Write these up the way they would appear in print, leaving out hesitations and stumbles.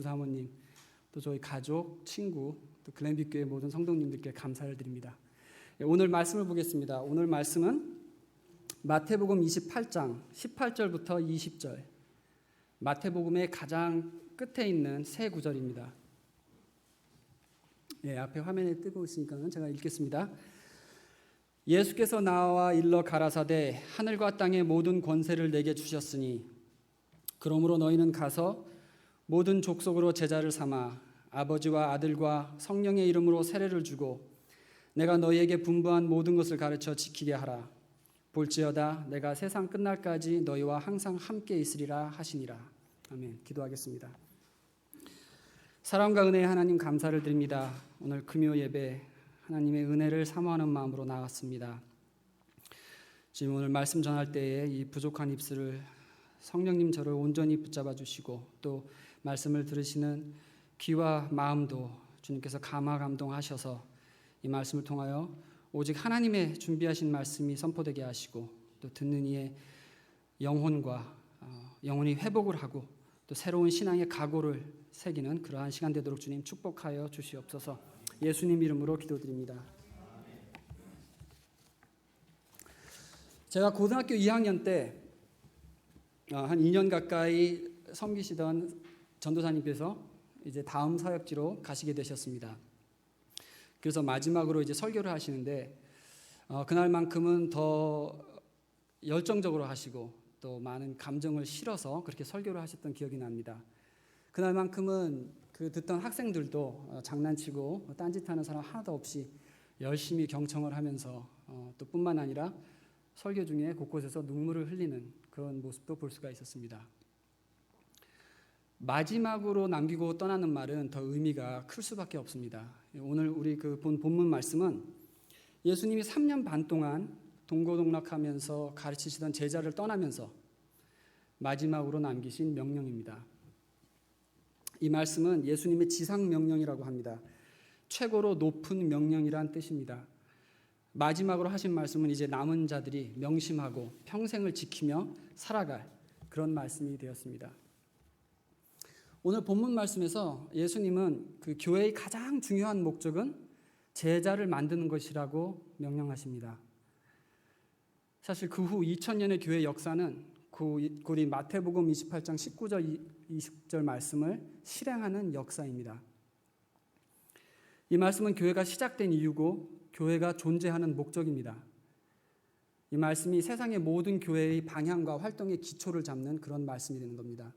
사모님, 또 저희 가족, 친구, 또 글램빅교회 모든 성도님들께 감사를 드립니다. 오늘 말씀을 보겠습니다. 오늘 말씀은 마태복음 28장 18절부터 20절, 마태복음의 가장 끝에 있는 세 구절입니다. 앞에 화면에 뜨고 있으니까 제가 읽겠습니다. 예수께서 나와 일러 가라사대 하늘과 땅의 모든 권세를 내게 주셨으니 그러므로 너희는 가서 모든 족속으로 제자를 삼아 아버지와 아들과 성령의 이름으로 세례를 주고 내가 너희에게 분부한 모든 것을 가르쳐 지키게 하라. 볼지어다 내가 세상 끝날까지 너희와 항상 함께 있으리라 하시니라. 아멘. 기도하겠습니다. 사랑과 은혜의 하나님 감사를 드립니다. 오늘 금요 예배 하나님의 은혜를 사모하는 마음으로 나왔습니다. 지금 오늘 말씀 전할 때에 이 부족한 입술을 성령님 저를 온전히 붙잡아 주시고 또 말씀을 들으시는 귀와 마음도 주님께서 감화 감동하셔서 이 말씀을 통하여 오직 하나님의 준비하신 말씀이 선포되게 하시고 또 듣는 이의 영혼과 영혼이 회복을 하고 또 새로운 신앙의 각오를 새기는 그러한 시간 되도록 주님 축복하여 주시옵소서. 예수님 이름으로 기도드립니다. 제가 고등학교 2학년 때 한 2년 가까이 섬기시던 전도사님께서 이제 다음 사역지로 가시게 되셨습니다. 그래서 마지막으로 이제 설교를 하시는데 그날만큼은 더 열정적으로 하시고 또 많은 감정을 실어서 그렇게 설교를 하셨던 기억이 납니다. 그날만큼은 그 듣던 학생들도 장난치고 딴짓하는 사람 하나도 없이 열심히 경청을 하면서 또 뿐만 아니라 설교 중에 곳곳에서 눈물을 흘리는 그런 모습도 볼 수가 있었습니다. 마지막으로 남기고 떠나는 말은 더 의미가 클 수밖에 없습니다. 오늘 우리 그 본문 말씀은 예수님이 3년 반 동안 동고동락하면서 가르치시던 제자를 떠나면서 마지막으로 남기신 명령입니다. 이 말씀은 예수님의 지상 명령이라고 합니다. 최고로 높은 명령이란 뜻입니다. 마지막으로 하신 말씀은 이제 남은 자들이 명심하고 평생을 지키며 살아갈 그런 말씀이 되었습니다. 오늘 본문 말씀에서 예수님은 그 교회의 가장 중요한 목적은 제자를 만드는 것이라고 명령하십니다. 사실 그 후 2000년의 교회 역사는 곧 이 마태복음 28장 19절 20절 말씀을 실행하는 역사입니다. 이 말씀은 교회가 시작된 이유고 교회가 존재하는 목적입니다. 이 말씀이 세상의 모든 교회의 방향과 활동의 기초를 잡는 그런 말씀이 되는 겁니다.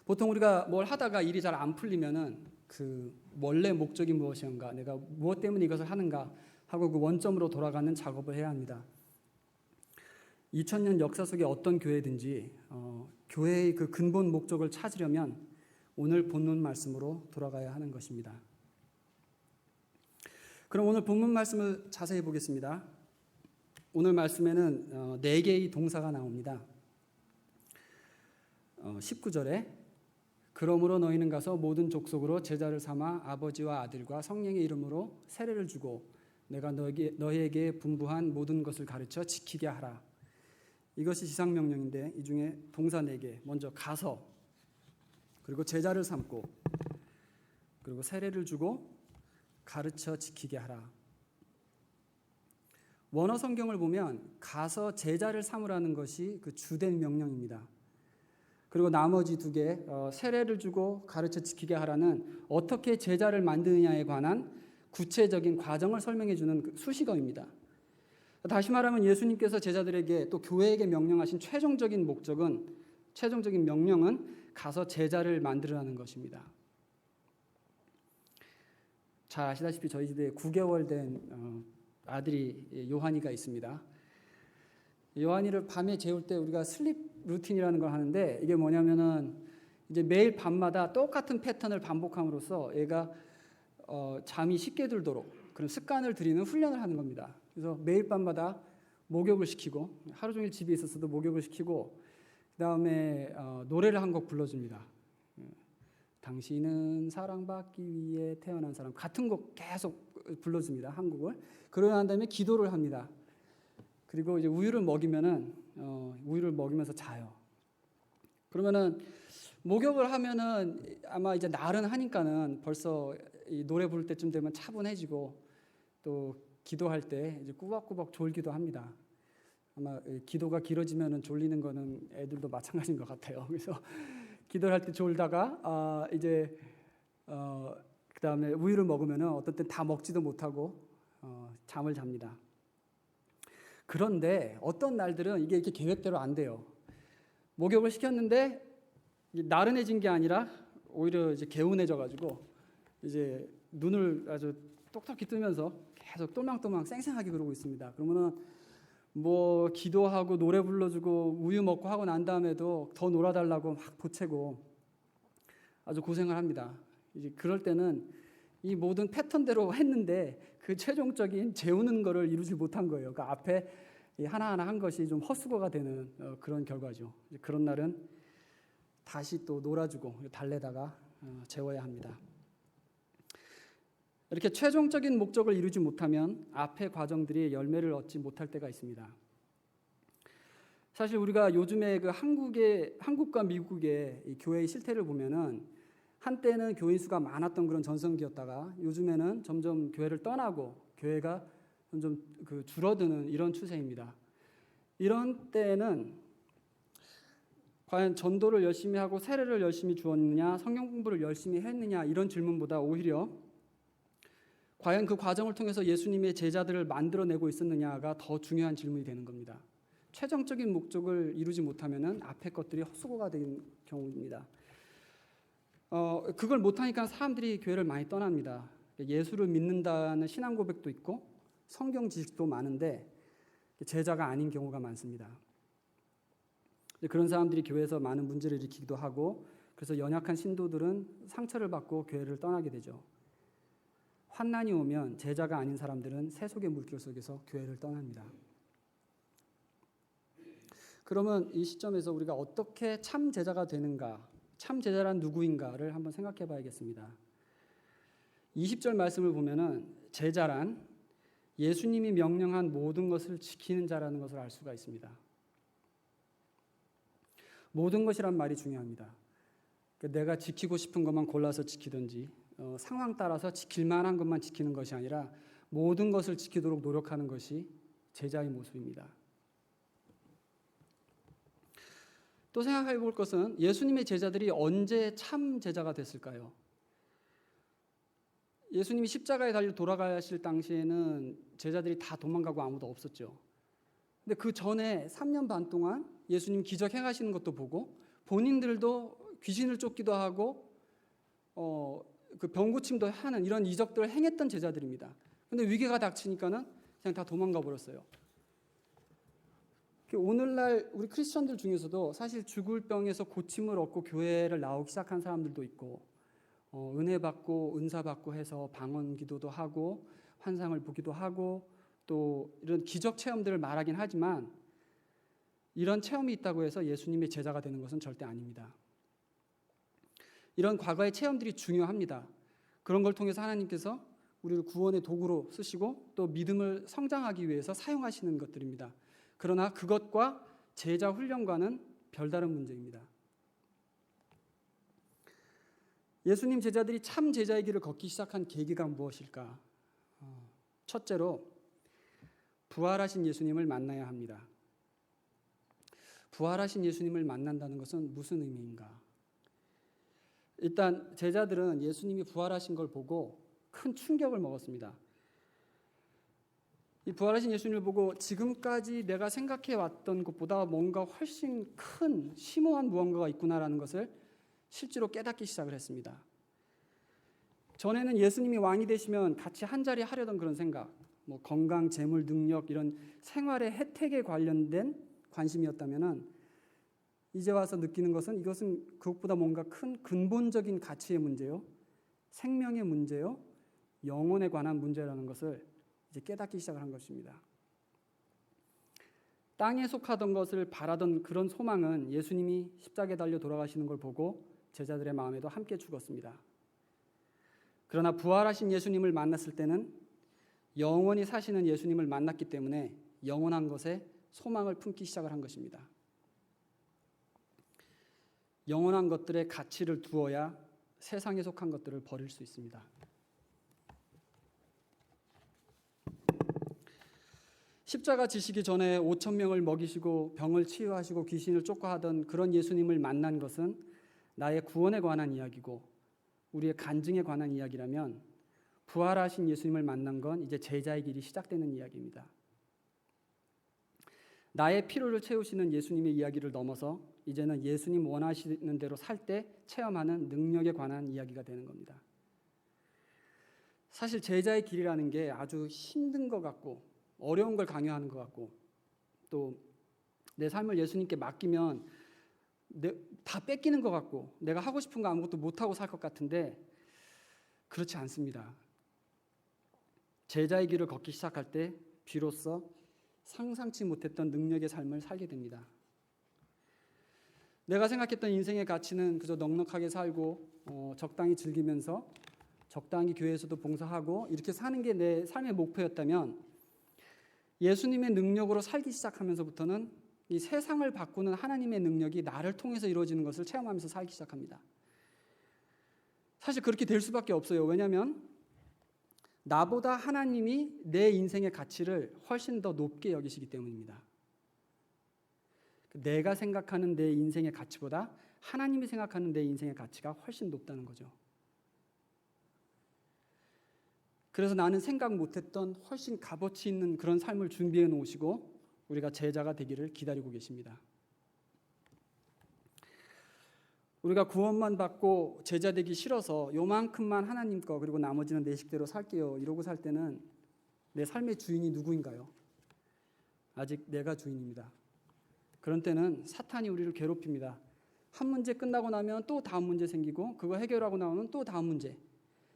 보통 우리가 뭘 하다가 일이 잘 안 풀리면은 그 원래 목적이 무엇인가, 내가 무엇 때문에 이것을 하는가 하고 그 원점으로 돌아가는 작업을 해야 합니다. 2000년 역사 속에 어떤 교회든지 교회의 그 근본 목적을 찾으려면 오늘 본문 말씀으로 돌아가야 하는 것입니다. 그럼 오늘 본문 말씀을 자세히 보겠습니다. 오늘 말씀에는 4개의 동사가 나옵니다. 19절에 그러므로 너희는 가서 모든 족속으로 제자를 삼아 아버지와 아들과 성령의 이름으로 세례를 주고 내가 너희에게 분부한 모든 것을 가르쳐 지키게 하라. 이것이 지상명령인데 이 중에 동사 4개, 먼저 가서, 그리고 제자를 삼고, 그리고 세례를 주고 가르쳐 지키게 하라. 원어 성경을 보면 가서 제자를 삼으라는 것이 그 주된 명령입니다. 그리고 나머지 2개, 세례를 주고 가르쳐 지키게 하라는 어떻게 제자를 만드느냐에 관한 구체적인 과정을 설명해 주는 수식어입니다. 다시 말하면 예수님께서 제자들에게 또 교회에게 명령하신 최종적인 명령은 가서 제자를 만들라는 것입니다. 잘 아시다시피 저희 집에 9개월 된 아들이 요한이가 있습니다. 요한이를 밤에 재울 때 우리가 슬립 루틴이라는 걸 하는데 이게 뭐냐면은 이제 매일 밤마다 똑같은 패턴을 반복함으로써 얘가 잠이 쉽게 들도록 그런 습관을 들이는 훈련을 하는 겁니다. 그래서 매일 밤마다 목욕을 시키고 하루 종일 집에 있었어도 목욕을 시키고 그 다음에 노래를 한 곡 불러줍니다. 당신은 사랑받기 위해 태어난 사람, 같은 곡 계속 불러줍니다. 한 곡을. 그러고 난 다음에 기도를 합니다. 그리고 이제 우유를 먹이면서 자요. 그러면은 목욕을 하면은 아마 이제 날은 하니까는 벌써 이 노래 부를 때쯤 되면 차분해지고 또 기도할 때 이제 꾸벅꾸벅 졸기도 합니다. 아마 기도가 길어지면은 졸리는 거는 애들도 마찬가지인 것 같아요. 그래서 기도를 할 때 졸다가 이제 그다음에 우유를 먹으면은 어떤 땐 다 먹지도 못하고 잠을 잡니다. 그런데 어떤 날들은 이게 이렇게 계획대로 안 돼요. 목욕을 시켰는데 나른해진 게 아니라 오히려 이제 개운해져 가지고 이제 눈을 아주 똑똑히 뜨면서 계속 똘망똘망 쌩쌩하게 그러고 있습니다. 그러면은 뭐 기도하고 노래 불러주고 우유 먹고 하고 난 다음에도 더 놀아달라고 막 보채고 아주 고생을 합니다. 이제 그럴 때는 이 모든 패턴대로 했는데 그 최종적인 재우는 거를 이루지 못한 거예요. 그 앞에 하나하나 한 것이 좀 헛수고가 되는 그런 결과죠. 그런 날은 다시 또 놀아주고 달래다가 재워야 합니다. 이렇게 최종적인 목적을 이루지 못하면 앞의 과정들이 열매를 얻지 못할 때가 있습니다. 사실 우리가 요즘에 그 한국과 미국의 이 교회의 실태를 보면은 한때는 교인 수가 많았던 그런 전성기였다가 요즘에는 점점 교회를 떠나고 교회가 점점 그 줄어드는 이런 추세입니다. 이런 때에는 과연 전도를 열심히 하고 세례를 열심히 주었느냐, 성경 공부를 열심히 했느냐 이런 질문보다 오히려 과연 그 과정을 통해서 예수님의 제자들을 만들어내고 있었느냐가 더 중요한 질문이 되는 겁니다. 최종적인 목적을 이루지 못하면은 앞의 것들이 헛수고가 되는 경우입니다. 그걸 못하니까 사람들이 교회를 많이 떠납니다. 예수를 믿는다는 신앙 고백도 있고 성경 지식도 많은데 제자가 아닌 경우가 많습니다. 그런 사람들이 교회에서 많은 문제를 일으키기도 하고 그래서 연약한 신도들은 상처를 받고 교회를 떠나게 되죠. 환난이 오면 제자가 아닌 사람들은 세속의 물결 속에서 교회를 떠납니다. 그러면 이 시점에서 우리가 어떻게 참 제자가 되는가, 참 제자란 누구인가를 한번 생각해 봐야겠습니다. 20절 말씀을 보면은 제자란 예수님이 명령한 모든 것을 지키는 자라는 것을 알 수가 있습니다. 모든 것이란 말이 중요합니다. 내가 지키고 싶은 것만 골라서 지키든지 상황 따라서 지킬 만한 것만 지키는 것이 아니라 모든 것을 지키도록 노력하는 것이 제자의 모습입니다. 또 생각해 볼 것은 예수님의 제자들이 언제 참 제자가 됐을까요? 예수님이 십자가에 달려 돌아가실 당시에는 제자들이 다 도망가고 아무도 없었죠. 근데 그 전에 3년 반 동안 예수님 기적 행하시는 것도 보고 본인들도 귀신을 쫓기도 하고 그 병 고침도 하는 이런 이적들을 행했던 제자들입니다. 근데 위기가 닥치니까는 그냥 다 도망가 버렸어요. 오늘날 우리 크리스천들 중에서도 사실 죽을 병에서 고침을 얻고 교회를 나오기 시작한 사람들도 있고 은혜 받고 은사 받고 해서 방언 기도도 하고 환상을 보기도 하고 또 이런 기적 체험들을 말하긴 하지만 이런 체험이 있다고 해서 예수님의 제자가 되는 것은 절대 아닙니다. 이런 과거의 체험들이 중요합니다. 그런 걸 통해서 하나님께서 우리를 구원의 도구로 쓰시고 또 믿음을 성장하기 위해서 사용하시는 것들입니다. 그러나 그것과 제자 훈련과는 별다른 문제입니다. 예수님 제자들이 참 제자의 길을 걷기 시작한 계기가 무엇일까? 첫째로 부활하신 예수님을 만나야 합니다. 부활하신 예수님을 만난다는 것은 무슨 의미인가? 일단 제자들은 예수님이 부활하신 걸 보고 큰 충격을 먹었습니다. 이 부활하신 예수님을 보고 지금까지 내가 생각해 왔던 것보다 뭔가 훨씬 큰 심오한 무언가가 있구나라는 것을 실제로 깨닫기 시작을 했습니다. 전에는 예수님이 왕이 되시면 같이 한자리 하려던 그런 생각, 뭐 건강, 재물, 능력 이런 생활의 혜택에 관련된 관심이었다면은 이제 와서 느끼는 것은 이것은 그것보다 뭔가 큰 근본적인 가치의 문제요, 생명의 문제요, 영혼에 관한 문제라는 것을 이제 깨닫기 시작을 한 것입니다. 땅에 속하던 것을 바라던 그런 소망은 예수님이 십자가에 달려 돌아가시는 걸 보고 제자들의 마음에도 함께 죽었습니다. 그러나 부활하신 예수님을 만났을 때는 영원히 사시는 예수님을 만났기 때문에 영원한 것에 소망을 품기 시작을 한 것입니다. 영원한 것들의 가치를 두어야 세상에 속한 것들을 버릴 수 있습니다. 십자가 지시기 전에 5천 명을 먹이시고 병을 치유하시고 귀신을 쫓고하던 그런 예수님을 만난 것은 나의 구원에 관한 이야기고 우리의 간증에 관한 이야기라면, 부활하신 예수님을 만난 건 이제 제자의 길이 시작되는 이야기입니다. 나의 필요를 채우시는 예수님의 이야기를 넘어서 이제는 예수님 원하시는 대로 살 때 체험하는 능력에 관한 이야기가 되는 겁니다. 사실 제자의 길이라는 게 아주 힘든 것 같고 어려운 걸 강요하는 것 같고, 또 내 삶을 예수님께 맡기면 다 뺏기는 것 같고 내가 하고 싶은 거 아무것도 못하고 살 것 같은데, 그렇지 않습니다. 제자의 길을 걷기 시작할 때 비로소 상상치 못했던 능력의 삶을 살게 됩니다. 내가 생각했던 인생의 가치는 그저 넉넉하게 살고 적당히 즐기면서 적당히 교회에서도 봉사하고 이렇게 사는 게 내 삶의 목표였다면, 예수님의 능력으로 살기 시작하면서부터는 이 세상을 바꾸는 하나님의 능력이 나를 통해서 이루어지는 것을 체험하면서 살기 시작합니다. 사실 그렇게 될 수밖에 없어요. 왜냐하면 나보다 하나님이 내 인생의 가치를 훨씬 더 높게 여기시기 때문입니다. 내가 생각하는 내 인생의 가치보다 하나님이 생각하는 내 인생의 가치가 훨씬 높다는 거죠. 그래서 나는 생각 못했던 훨씬 값어치 있는 그런 삶을 준비해 놓으시고 우리가 제자가 되기를 기다리고 계십니다. 우리가 구원만 받고 제자 되기 싫어서 요만큼만 하나님 거 그리고 나머지는 내 식대로 살게요 이러고 살 때는 내 삶의 주인이 누구인가요? 아직 내가 주인입니다. 그런 때는 사탄이 우리를 괴롭힙니다. 한 문제 끝나고 나면 또 다음 문제 생기고, 그거 해결하고 나오면 또 다음 문제.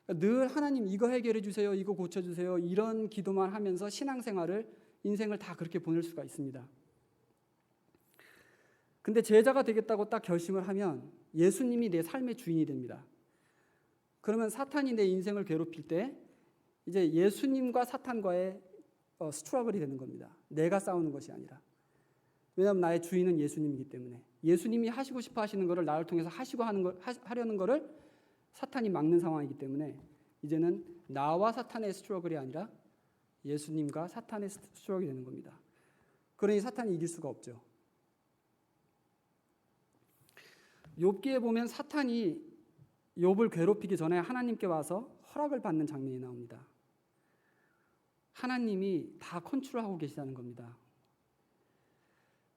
늘 하나님 이거 해결해 주세요, 이거 고쳐주세요, 이런 기도만 하면서 신앙생활을, 인생을 다 그렇게 보낼 수가 있습니다. 근데 제자가 되겠다고 딱 결심을 하면 예수님이 내 삶의 주인이 됩니다. 그러면 사탄이 내 인생을 괴롭힐 때 이제 예수님과 사탄과의 스트러글이 되는 겁니다. 내가 싸우는 것이 아니라. 왜냐하면 나의 주인은 예수님이기 때문에, 예수님이 하시고 싶어 하시는 것을 나를 통해서 하려는 것을 사탄이 막는 상황이기 때문에 이제는 나와 사탄의 스트러글이 아니라 예수님과 사탄의 스트러글이 되는 겁니다. 그러니 사탄이 이길 수가 없죠. 욥기에 보면 사탄이 욥을 괴롭히기 전에 하나님께 와서 허락을 받는 장면이 나옵니다. 하나님이 다 컨트롤하고 계시다는 겁니다.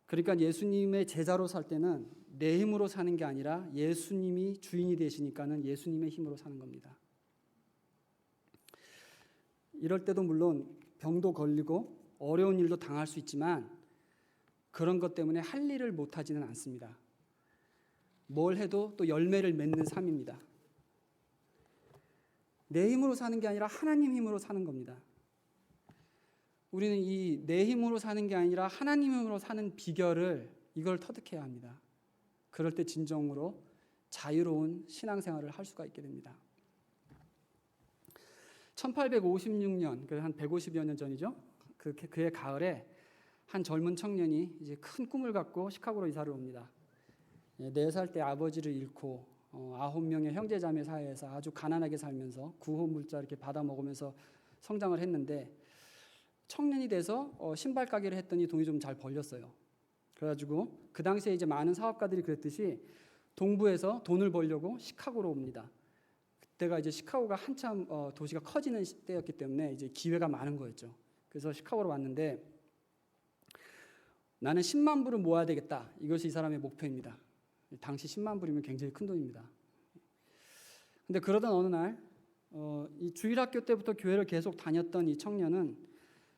그러니까 예수님의 제자로 살 때는 내 힘으로 사는 게 아니라 예수님이 주인이 되시니까는 예수님의 힘으로 사는 겁니다. 이럴 때도 물론 병도 걸리고 어려운 일도 당할 수 있지만 그런 것 때문에 할 일을 못하지는 않습니다. 뭘 해도 또 열매를 맺는 삶입니다. 내 힘으로 사는 게 아니라 하나님 힘으로 사는 겁니다. 우리는 이 내 힘으로 사는 게 아니라 하나님 힘으로 사는 비결을, 이걸 터득해야 합니다. 그럴 때 진정으로 자유로운 신앙생활을 할 수가 있게 됩니다. 1856년, 한 150여 년 전이죠. 그해 가을에 한 젊은 청년이 이제 큰 꿈을 갖고 시카고로 이사를 옵니다. 4살 때 아버지를 잃고 9명의 형제자매 사이에서 아주 가난하게 살면서 구호 물자 이렇게 받아 먹으면서 성장을 했는데, 청년이 돼서 신발 가게를 했더니 돈이 좀 잘 벌렸어요. 그래가지고 그 당시에 이제 많은 사업가들이 그랬듯이 동부에서 돈을 벌려고 시카고로 옵니다. 그때가 이제 시카고가 한참 도시가 커지는 때였기 때문에 이제 기회가 많은 거였죠. 그래서 시카고로 왔는데, 나는 10만 불을 모아야 되겠다. 이것이 이 사람의 목표입니다. 당시 10만 불이면 굉장히 큰 돈입니다. 근데 그러던 어느 날 이 주일학교 때부터 교회를 계속 다녔던 이 청년은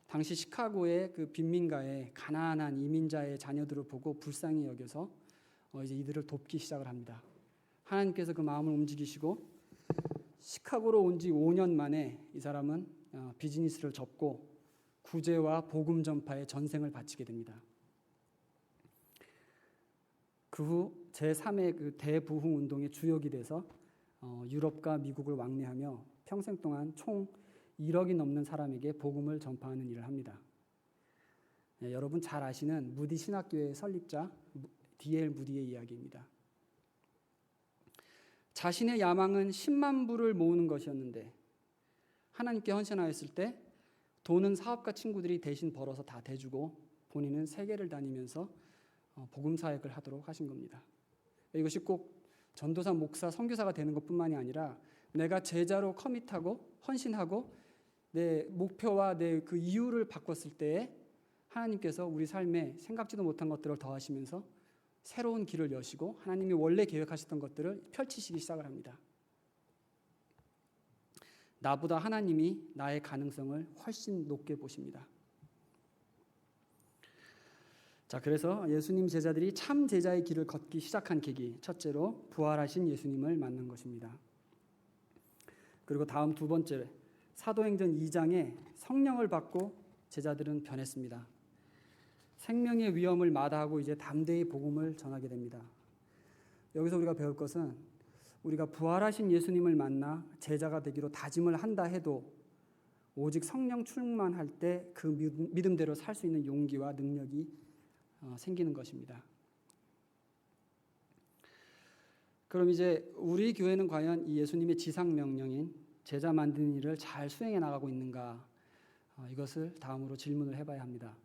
당시 시카고의 그 빈민가의 가난한 이민자의 자녀들을 보고 불쌍히 여겨서 이제 이들을 돕기 시작을 합니다. 하나님께서 그 마음을 움직이시고 시카고로 온 지 5년 만에 이 사람은 비즈니스를 접고 구제와 복음 전파에 전생을 바치게 됩니다. 그 후 제3의 그 대부흥 운동의 주역이 돼서 유럽과 미국을 왕래하며 평생 동안 총 1억이 넘는 사람에게 복음을 전파하는 일을 합니다. 여러분 잘 아시는 무디 신학교의 설립자 D.L. 무디의 이야기입니다. 자신의 야망은 10만 불을 모으는 것이었는데 하나님께 헌신하였을 때 돈은 사업가 친구들이 대신 벌어서 다 대주고 본인은 세계를 다니면서 복음 사역을 하도록 하신 겁니다. 이것이 꼭 전도사, 목사, 선교사가 되는 것뿐만이 아니라 내가 제자로 커밋하고 헌신하고 내 목표와 내 그 이유를 바꿨을 때에 하나님께서 우리 삶에 생각지도 못한 것들을 더하시면서 새로운 길을 여시고 하나님이 원래 계획하셨던 것들을 펼치시기 시작을 합니다. 나보다 하나님이 나의 가능성을 훨씬 높게 보십니다. 자, 그래서 예수님 제자들이 참 제자의 길을 걷기 시작한 계기, 첫째로 부활하신 예수님을 만난 것입니다. 그리고 다음 두 번째, 사도행전 2장에 성령을 받고 제자들은 변했습니다. 생명의 위험을 마다하고 이제 담대히 복음을 전하게 됩니다. 여기서 우리가 배울 것은 우리가 부활하신 예수님을 만나 제자가 되기로 다짐을 한다 해도 오직 성령 충만할 때 그 믿음대로 살 수 있는 용기와 능력이 생기는 것입니다. 그럼 이제 우리 교회는 과연 이 예수님의 지상 명령인 제자 만드는 일을 잘 수행해 나가고 있는가? 이것을 다음으로 질문을 해봐야 합니다.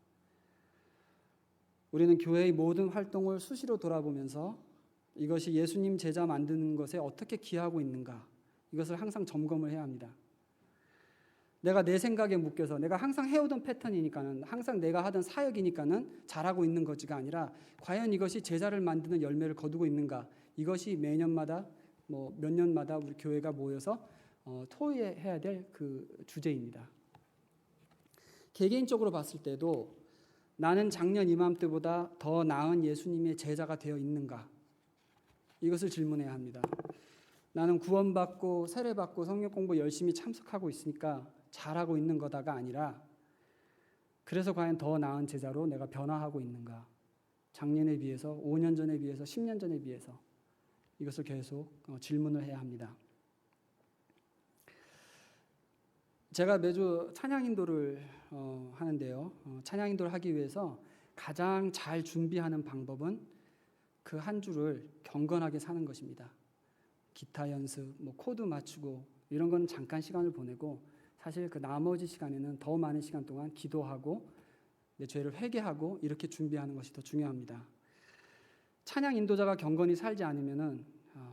우리는 교회의 모든 활동을 수시로 돌아보면서 이것이 예수님 제자 만드는 것에 어떻게 기여하고 있는가? 이것을 항상 점검을 해야 합니다. 내가 내 생각에 묶여서 내가 항상 해오던 패턴이니까는 항상 내가 하던 사역이니까는 잘하고 있는 것이가 아니라 과연 이것이 제자를 만드는 열매를 거두고 있는가? 이것이 매년마다 몇 년마다 우리 교회가 모여서 토의해야 될 그 주제입니다. 개개인적으로 봤을 때도 나는 작년 이맘때보다 더 나은 예수님의 제자가 되어 있는가? 이것을 질문해야 합니다. 나는 구원받고 세례받고 성경 공부 열심히 참석하고 있으니까 잘하고 있는 거다가 아니라 그래서 과연 더 나은 제자로 내가 변화하고 있는가? 작년에 비해서 5년 전에 비해서 10년 전에 비해서 이것을 계속 질문을 해야 합니다. 제가 매주 찬양 인도를 하는데요. 찬양 인도를 하기 위해서 가장 잘 준비하는 방법은 그 한 주를 경건하게 사는 것입니다. 기타 연습, 코드 맞추고 이런 건 잠깐 시간을 보내고 사실 그 나머지 시간에는 더 많은 시간 동안 기도하고 내 죄를 회개하고 이렇게 준비하는 것이 더 중요합니다. 찬양 인도자가 경건히 살지 않으면은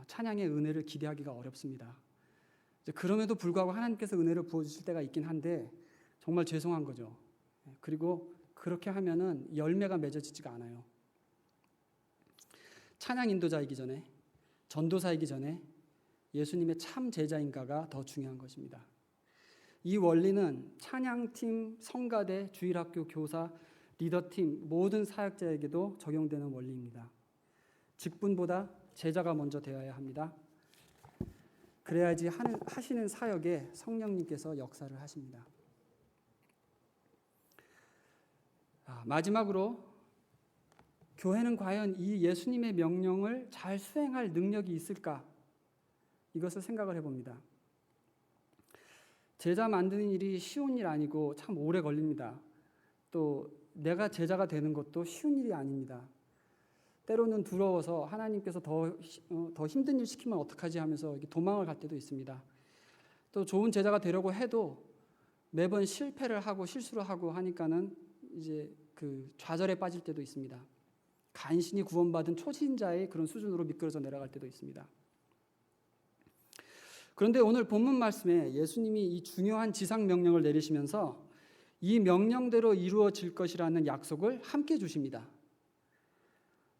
찬양의 은혜를 기대하기가 어렵습니다. 그럼에도 불구하고 하나님께서 은혜를 부어주실 때가 있긴 한데 정말 죄송한 거죠. 그리고 그렇게 하면은 열매가 맺어지지가 않아요. 찬양 인도자이기 전에, 전도사이기 전에 예수님의 참 제자인가가 더 중요한 것입니다. 이 원리는 찬양팀, 성가대, 주일학교 교사, 리더팀 모든 사역자에게도 적용되는 원리입니다. 직분보다 제자가 먼저 되어야 합니다. 그래야지 하시는 사역에 성령님께서 역사를 하십니다. 마지막으로 교회는 과연 이 예수님의 명령을 잘 수행할 능력이 있을까? 이것을 생각을 해봅니다. 제자 만드는 일이 쉬운 일 아니고 참 오래 걸립니다. 또 내가 제자가 되는 것도 쉬운 일이 아닙니다. 때로는 두려워서 하나님께서 더 힘든 일 시키면 어떡하지 하면서 도망을 갈 때도 있습니다. 또 좋은 제자가 되려고 해도 매번 실패를 하고 실수를 하고 하니까는 이제 그 좌절에 빠질 때도 있습니다. 간신히 구원받은 초신자의 그런 수준으로 미끄러져 내려갈 때도 있습니다. 그런데 오늘 본문 말씀에 예수님이 이 중요한 지상 명령을 내리시면서 이 명령대로 이루어질 것이라는 약속을 함께 주십니다.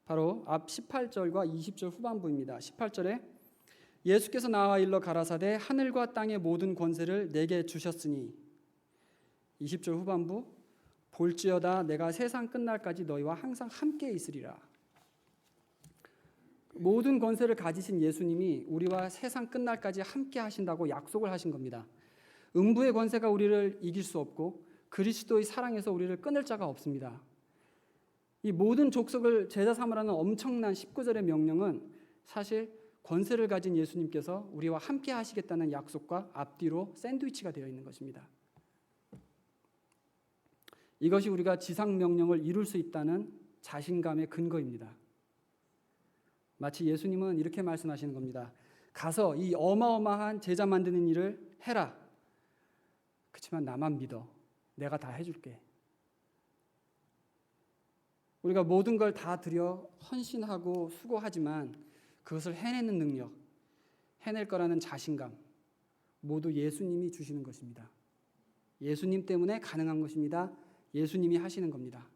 바로 앞 18절과 20절 후반부입니다. 18절에 예수께서 나와 일러 가라사대 하늘과 땅의 모든 권세를 내게 주셨으니 20절 후반부 볼지어다 내가 세상 끝날까지 너희와 항상 함께 있으리라. 모든 권세를 가지신 예수님이 우리와 세상 끝날까지 함께 하신다고 약속을 하신 겁니다. 음부의 권세가 우리를 이길 수 없고 그리스도의 사랑에서 우리를 끊을 자가 없습니다. 이 모든 족속을 제자 삼으라는 엄청난 19절의 명령은 사실 권세를 가진 예수님께서 우리와 함께 하시겠다는 약속과 앞뒤로 샌드위치가 되어 있는 것입니다. 이것이 우리가 지상 명령을 이룰 수 있다는 자신감의 근거입니다. 마치 예수님은 이렇게 말씀하시는 겁니다. 가서 이 어마어마한 제자 만드는 일을 해라. 그렇지만 나만 믿어. 내가 다 해줄게. 우리가 모든 걸 다 들여 헌신하고 수고하지만 그것을 해내는 능력, 해낼 거라는 자신감 모두 예수님이 주시는 것입니다. 예수님 때문에 가능한 것입니다. 예수님이 하시는 겁니다.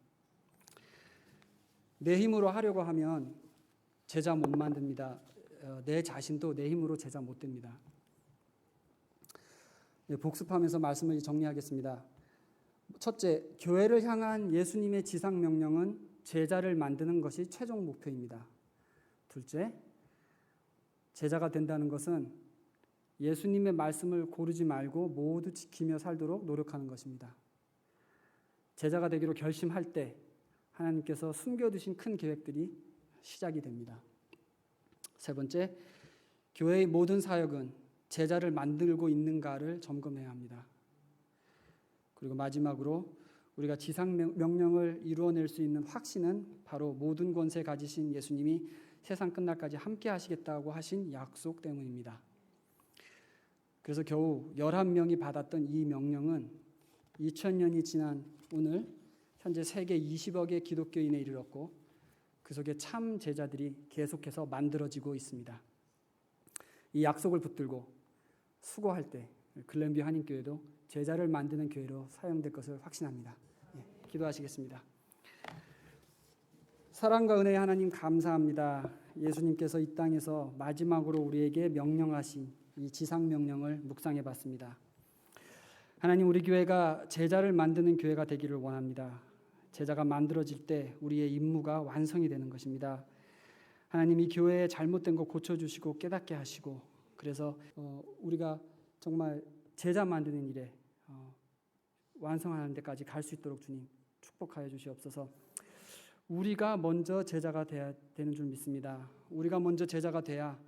내 힘으로 하려고 하면 제자 못 만듭니다. 내 자신도 내 힘으로 제자 못 됩니다. 복습하면서 말씀을 정리하겠습니다. 첫째, 교회를 향한 예수님의 지상 명령은 제자를 만드는 것이 최종 목표입니다. 둘째, 제자가 된다는 것은 예수님의 말씀을 고르지 말고 모두 지키며 살도록 노력하는 것입니다. 제자가 되기로 결심할 때 하나님께서 숨겨두신 큰 계획들이 시작이 됩니다. 세 번째, 교회의 모든 사역은 제자를 만들고 있는가를 점검해야 합니다. 그리고 마지막으로 우리가 지상 명령을 이루어낼 수 있는 확신은 바로 모든 권세 가지신 예수님이 세상 끝날까지 함께 하시겠다고 하신 약속 때문입니다. 그래서 겨우 11명이 받았던 이 명령은 2000년이 지난 오늘 현재 세계 20억의 기독교인에 이르렀고 그 속에 참 제자들이 계속해서 만들어지고 있습니다. 이 약속을 붙들고 수고할 때 글렌뷰 한인교회도 제자를 만드는 교회로 사용될 것을 확신합니다. 기도하시겠습니다. 사랑과 은혜의 하나님 감사합니다. 예수님께서 이 땅에서 마지막으로 우리에게 명령하신 이 지상 명령을 묵상해 봤습니다. 하나님, 우리 교회가 제자를 만드는 교회가 되기를 원합니다. 제자가 만들어질 때 우리의 임무가 완성이 되는 것입니다. 하나님, 이 교회에 잘못된 거 고쳐주시고 깨닫게 하시고 그래서 우리가 정말 제자 만드는 일에 완성하는 데까지 갈 수 있도록 주님 축복하여 주시옵소서. 우리가 먼저 제자가 돼야 되는 줄 믿습니다. 우리가 먼저 제자가 돼야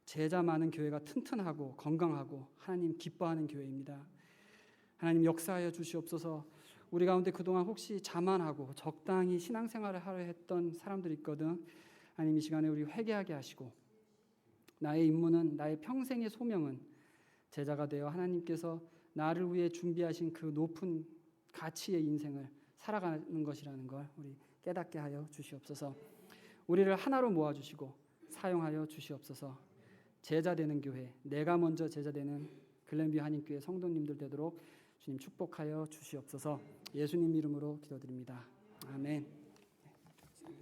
제자 많은 교회가 튼튼하고 건강하고 하나님 기뻐하는 교회입니다. 하나님 역사하여 주시옵소서. 우리 가운데 그동안 혹시 자만하고 적당히 신앙생활을 하려 했던 사람들이 있거든. 하나님 이 시간에 우리 회개하게 하시고 나의 임무는 나의 평생의 소명은 제자가 되어 하나님께서 나를 위해 준비하신 그 높은 가치의 인생을 살아가는 것이라는 걸 우리 깨닫게 하여 주시옵소서. 우리를 하나로 모아주시고 사용하여 주시옵소서. 제자 되는 교회, 내가 먼저 제자 되는 글렌뷰 한인교회 성도님들 되도록 주님 축복하여 주시옵소서. 예수님 이름으로 기도드립니다. 아멘.